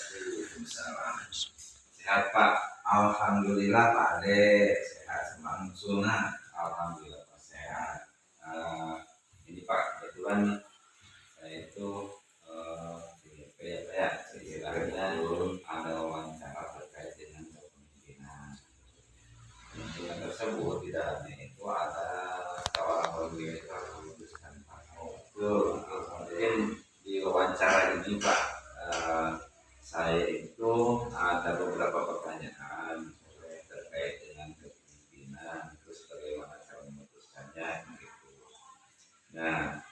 Waalaikumsalam. Sehat Pak? Alhamdulillah Pak Ade sehat, langsung alhamdulillah Pak sehat. Ini Pak kebetulan saya itu istilahnya ada wawancara terkait dengan kepemimpinan. Kepemimpinan tersebut di dalamnya itu ada seorang wanita memutuskan Pak. Mungkin di wawancara ini Pak, saya itu ada beberapa pertanyaan terkait dengan kepemimpinan, terus bagaimana cara memutuskannya gitu. Nah,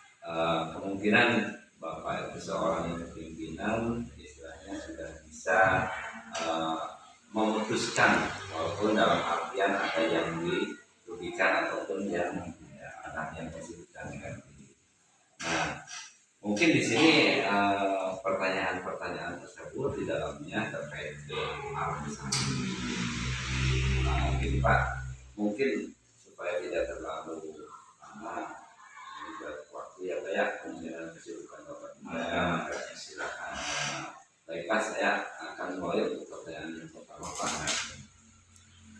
kemungkinan Bapak itu seorang pimpinan istilahnya sudah bisa memutuskan, walaupun dalam artian ada yang dirugikan ataupun yang ada yang disebutkan dengan ini. Nah, mungkin di sini pertanyaan-pertanyaan tersebut di dalamnya terkait dengan jadi Pak, mungkin supaya tidak terlalu lama waktu ya Pak ya, kemungkinan kesibukan Bapak silakan. Baiklah, saya akan mulai untuk pertanyaan yang pertama Pak.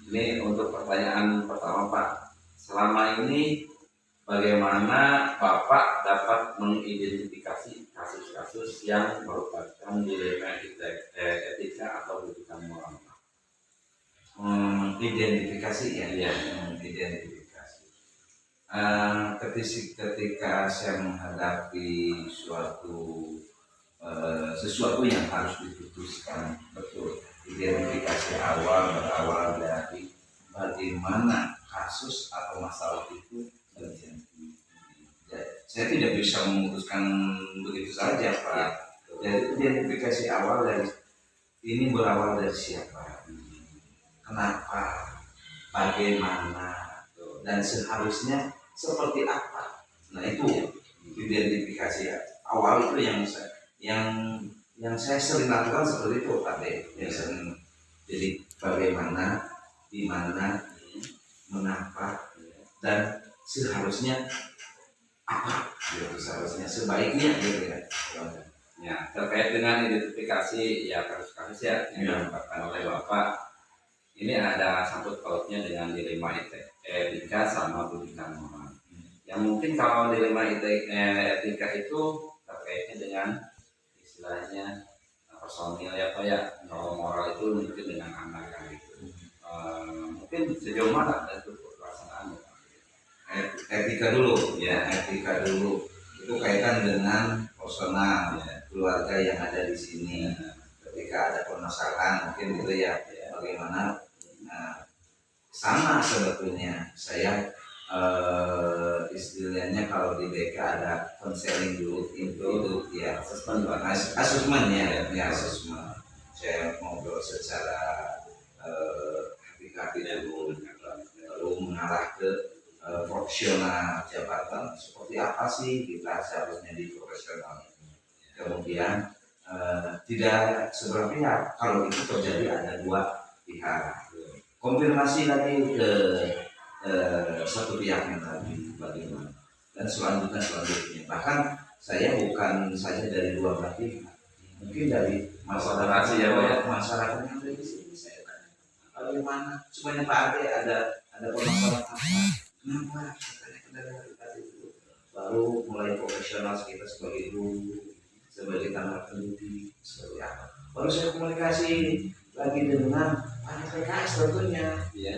Ini untuk pertanyaan pertama Pak, selama ini bagaimana Bapak dapat mengidentifikasi kasus-kasus yang merupakan dilema etika atau bukan moral? Identifikasi ya, identifikasi. Ketika saya menghadapi sesuatu yang harus diputuskan, betul. Identifikasi awal berawal dari bagaimana kasus atau masalah itu terjadi. Saya tidak bisa memutuskan begitu saja Pak. Jadi identifikasi awal dari ini berawal dari siapa, kenapa, bagaimana, dan seharusnya seperti apa. Nah itu identifikasi awal itu yang saya sering lakukan seperti itu Pak De. Jadi bagaimana, di mana, mengapa, dan seharusnya apa, gitu, seharusnya sebaiknya gitu ya. Ya, terkait dengan identifikasi ya kasus-kasus ya yang dilakukan oleh Bapak, ini ada sangkut pautnya dengan dilema etika sama bukan moral. Yang mungkin kalau dilema etika itu terkaitnya dengan istilahnya personil ya Pak ya, kalau moral itu mungkin dengan anak kan gitu. Mungkin sejauh mana itu pelaksanaan etika dulu ya, etika dulu itu kaitan dengan personal ya, keluarga yang ada di sini. Ketika ada permasalahan mungkin gitu ya, bagaimana sama sebetulnya saya istilahnya kalau di BK ada konseling dulu itu ya, asesmen ya, asesmen. Saya ngobrol secara hati-hati dulu, lalu mengarah ke profesional jabatan, seperti apa sih kita seharusnya di profesional. Kemudian tidak seberapa pihak, kalau itu terjadi ada dua pihak, konfirmasi lagi ke satu pihaknya tadi bagaimana, dan selanjutnya bahkan saya bukan saja dari dua belah pihak, mungkin dari masyarakat ya Pak, masyarakat yang ada di sini saya tanya bagaimana supaya Pak Ade ada permasalahan apa, kenapa tadi itu, baru mulai profesional kita sebagai guru, sebagai tanah pendidik, seperti apa, baru saya komunikasi lagi dengan PKS tentunya ya,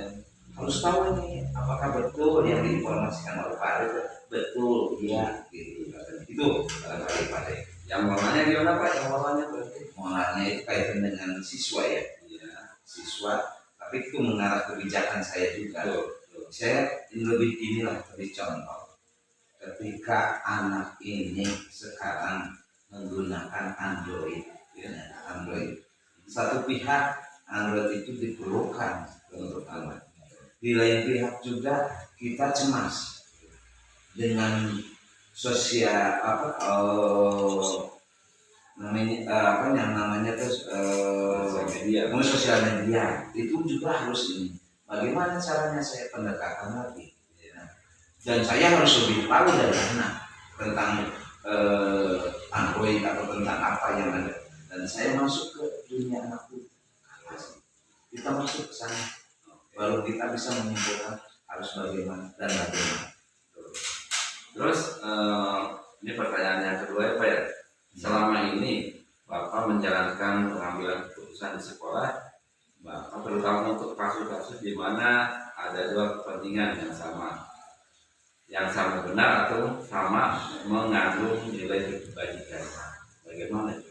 harus tahu nih apakah betul yang diinformasikan oleh Pak Ade betul ya gitu. Itu barangkali Pak Ade. Yang moralnya gimana Pak? Yang moralnya itu kaitan dengan siswa ya, siswa, tapi itu mengarah kebijakan saya juga. Saya lebih contoh, ketika anak ini sekarang menggunakan Android, satu pihak Android itu diperlukan untuk anak, di lain pihak juga kita cemas dengan sosial sosial media itu juga harus ini. Bagaimana caranya saya pendekatan lagi, dan saya harus lebih tahu dari anak tentang Android atau tentang apa yang ada, dan saya masuk ke dunia anakku apa sih? Kita masuk ke sana, baru kita bisa menyimpulkan harus bagaimana dan bagaimana. Terus ini pertanyaan yang kedua ya Pak ya. Selama ini Bapak menjalankan pengambilan keputusan di sekolah, Bapak terutama untuk kasus-kasus di mana ada dua kepentingan yang sama benar atau sama mengandung nilai kebajikan. Bagaimana itu?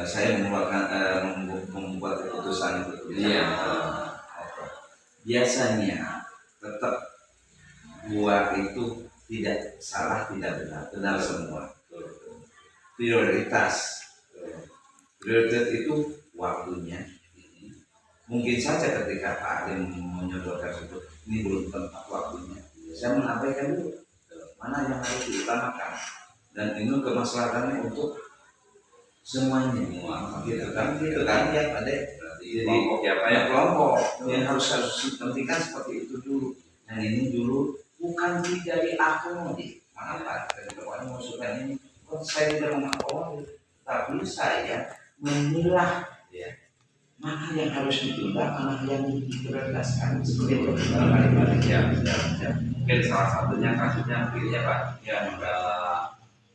Saya membuat keputusan itu. Iya. Biasanya tetap buat itu tidak salah, tidak benar, benar semua. Prioritas itu waktunya. Mungkin saja ketika Pak Adim menyodorkan itu, ini belum tepat waktunya, saya mengabaikan dulu mana yang harus diutamakan, dan itu kemaslahatannya untuk semuanya. Gitu kan ya Pak Ade. Jadi kelompok yang harus pentingkan seperti itu dulu. Yang ini dulu bukan dari aku nih, mana Pak, dari Bapak mau suka ini, saya tidak mengakomodir, tapi saya memilah ya mana yang harus ditunda, mana yang diprioritaskan, seperti itu. Mungkin salah satunya kasusnya begini ya Pak, yang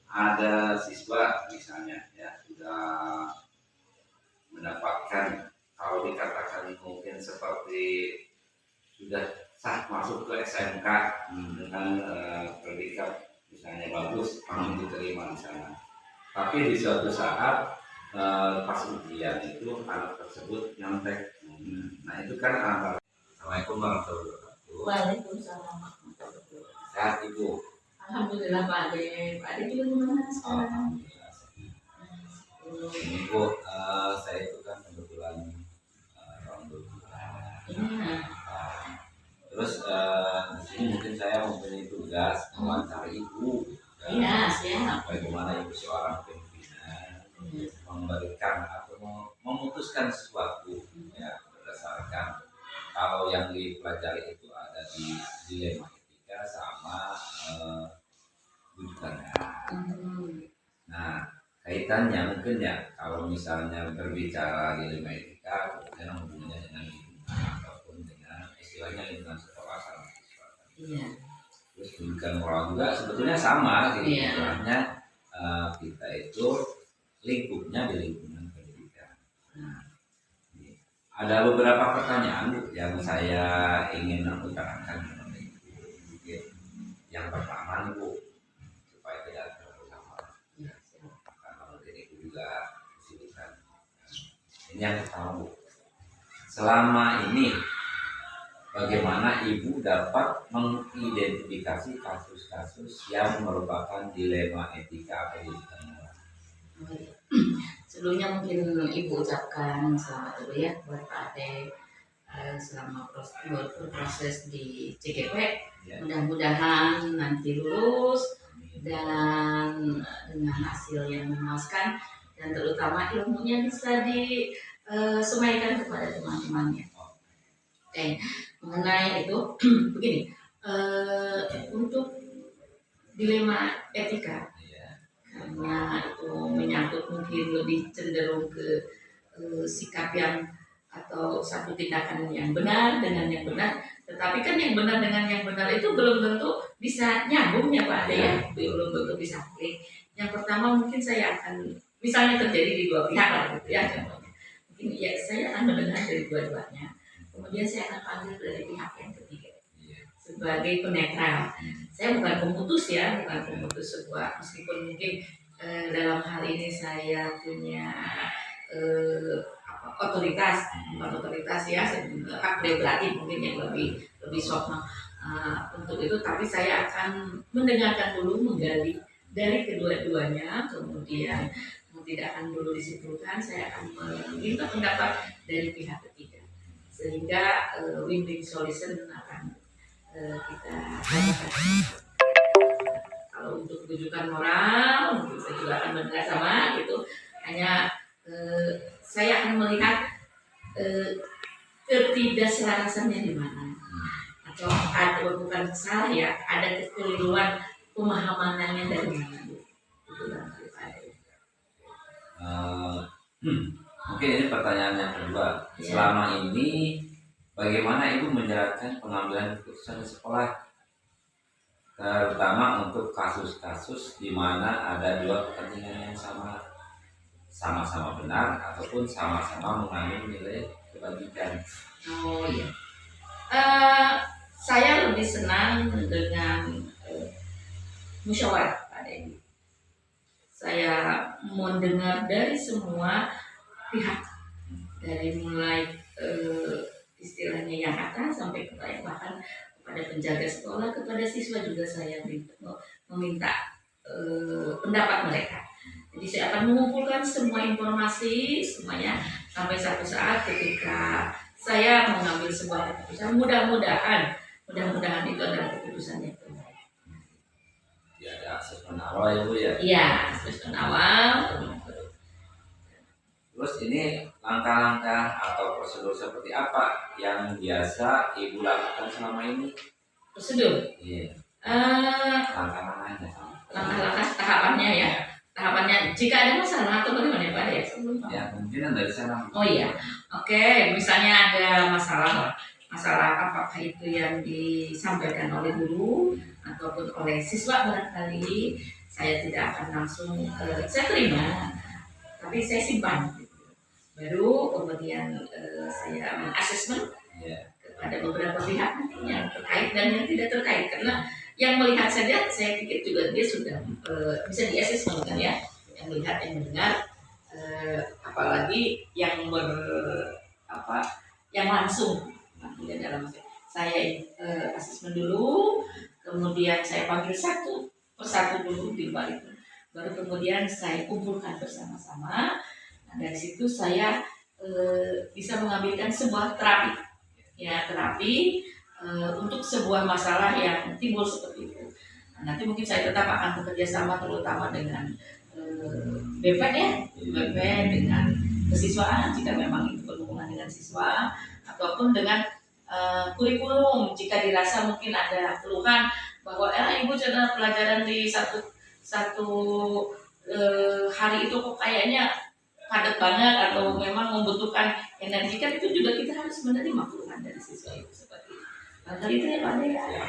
ada siswa misalnya ya sudah mendapatkan, kalau dikatakan mungkin seperti sudah sah masuk ke SMK dengan predikat misalnya bagus, langsung diterima di sana. Tapi di suatu saat pas ujian itu anak tersebut nyontek. Nah itu kan antara. Assalamualaikum warahmatullahi wabarakatuh. Waalaikumsalam warahmatullahi wabarakatuh. Sehat Ibu? Alhamdulillah Pak Ade. Pak Ade juga gimana sekarang? Ini Bu, saya itu kan kebetulan orang tua. Iya. Terus di sini mungkin saya mempunyai tugas mewawancari Ibu. Iya, siap. Bagaimana Ibu seorang pimpinan memberikan atau memutuskan sesuatu ya berdasarkan kalau yang dipelajari itu ada di dilema etika sama rujukannya. Nah kaitannya mungkin ya kalau misalnya berbicara dilema etika kemudian hubungannya dengan lingkungan ataupun dengan istilahnya lingkungan sekolah sama siswa. Iya. Terus pendidikan moral juga sebetulnya sama gitu. Iya. Istilahnya kita itu lingkupnya di lingkungan pendidikan. Nah, ada beberapa pertanyaan Bu yang saya ingin utarakan kepada Ibu. Mungkin yang pertama nih Bu, supaya tidak terlalu karena mungkin Ibu juga kesibukan. Ini yang pertama Bu, selama ini bagaimana Ibu dapat mengidentifikasi kasus-kasus yang merupakan dilema etika atau dilema moral? Sebelumnya mungkin Ibu ucapkan selamat dulu ya buat Pak Ade selama berproses di CGP. Ya. Mudah-mudahan nanti lulus dan dengan hasil yang memuaskan, dan terutama ilmunya bisa disemaikan kepada teman-temannya. Oke, mengenai itu begini, untuk dilema etika karena itu menyangkut mungkin lebih cenderung ke sikap yang atau satu tindakan yang benar dengan yang benar, tetapi kan yang benar dengan yang benar itu belum tentu bisa nyambung ya Pak Ade ya, belum tentu bisa klik. Yang pertama mungkin saya akan misalnya terjadi di dua pihak lah gitu ya contohnya, mungkin ya saya akan mendengar dari dua-duanya, kemudian saya akan panggil dari pihak yang ketiga sebagai penetral. Saya bukan pemutus ya, bukan pemutus sebuah, meskipun mungkin dalam hal ini saya punya otoritas, bukan otoritas ya, hak prerogatif mungkin yang lebih soft untuk itu, tapi saya akan mendengarkan dulu, menggali dari kedua-duanya, kemudian tidak akan dulu disimpulkan, saya akan meminta pendapat dari pihak ketiga, sehingga win-win solution akan kita dapatkan. Kalau untuk rujukan moral, mungkin saya juga akan mendengar sama gitu. Hanya saya akan melihat ketidakselarasannya di mana, atau ada bukan salah ya, ada kekeliruan pemahamannya dari mana. Itu Mungkin ini pertanyaan yang kedua. Ya. Selama ini bagaimana Ibu menjalankan pengambilan keputusan di sekolah, terutama untuk kasus-kasus di mana ada dua kepentingan yang sama-sama benar ataupun sama-sama mengandung nilai kebaikan. Oh iya. Saya lebih senang dengan musyawarah pada ini. Saya mendengar dari semua pihak, dari mulai istilahnya yang atas sampai kepada bahkan kepada penjaga sekolah, kepada siswa juga saya meminta pendapat mereka. Jadi saya akan mengumpulkan semua informasi semuanya sampai satu saat ketika saya mengambil sebuah keputusan. Mudah-mudahan itu adalah keputusan yang terbaik. Ya, ada asesmen awal ya Bu ya. Iya, asesmen awal. Terus ini langkah-langkah atau prosedur seperti apa yang biasa Ibu lakukan selama ini? Prosedur. Iya, Eh, langkah-langkahnya. langkah-langkah tahapannya ya. Tahapannya jika ada masalah atau bagaimana ya Pak ya? Sebelum Pak. Ya, kemungkinan dari sana. Oh iya, oke. Misalnya ada masalah apakah itu yang disampaikan oleh guru ataupun oleh siswa barangkali, saya tidak akan langsung saya terima, tapi saya simpan. Baru kemudian saya mengasesmen Ya, kepada beberapa pihak mungkin yang terkait dan yang tidak terkait, karena yang melihat saja saya pikir juga dia sudah bisa diasesmen kan ya, yang melihat yang mendengar, apalagi yang yang langsung nantinya dalam saya asesmen dulu, kemudian saya panggil satu persatu dulu di balik, baru kemudian saya kumpulkan bersama-sama. Nah, dari situ saya bisa mengambilkan sebuah terapi untuk sebuah masalah yang timbul seperti itu. Nah, nanti mungkin saya tetap akan bekerja sama terutama dengan BPED ya, BPED dengan kesiswaan jika memang itu berhubungan dengan siswa, ataupun dengan kurikulum jika dirasa mungkin ada keluhan bahwa ibu cara pelajaran di satu hari itu kok kayaknya padat banget atau memang membutuhkan energi, kan itu juga kita harus menerima keluhan dari siswa itu seperti itu. Kali itu ya Pak ya. ya.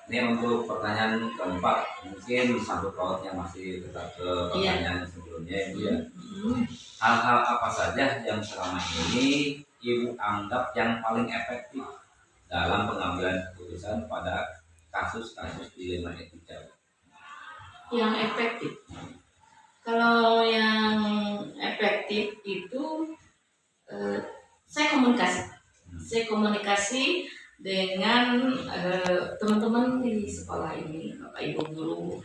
Ini untuk pertanyaan keempat, mungkin sangkut pautnya masih tetap ke pertanyaan sebelumnya Ibu ya. Hal-hal apa saja yang selama ini Ibu anggap yang paling efektif dalam pengambilan keputusan pada kasus-kasus dilema etika? Yang efektif. Kalau yang efektif itu saya komunikasi dengan teman-teman di sekolah ini, Bapak Ibu guru,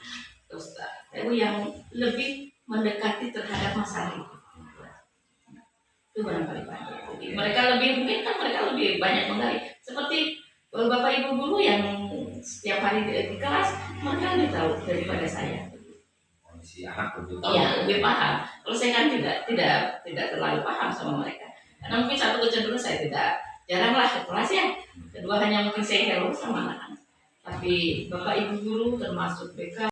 terus ibu yang lebih mendekati terhadap masalah itu. Itu barangkali Pak. Mereka lebih banyak menggali. Seperti Bapak Ibu guru yang setiap hari di kelas, mereka lebih tahu daripada saya. Si anak lebih tahu. Iya, lebih paham. Kalau saya kan tidak terlalu paham sama mereka. Karena mungkin satu kecenderungan saya jaranglah ke kelas ya. Kedua hanya mungkin saya hello sama anak-anak. Tapi Bapak Ibu guru termasuk BK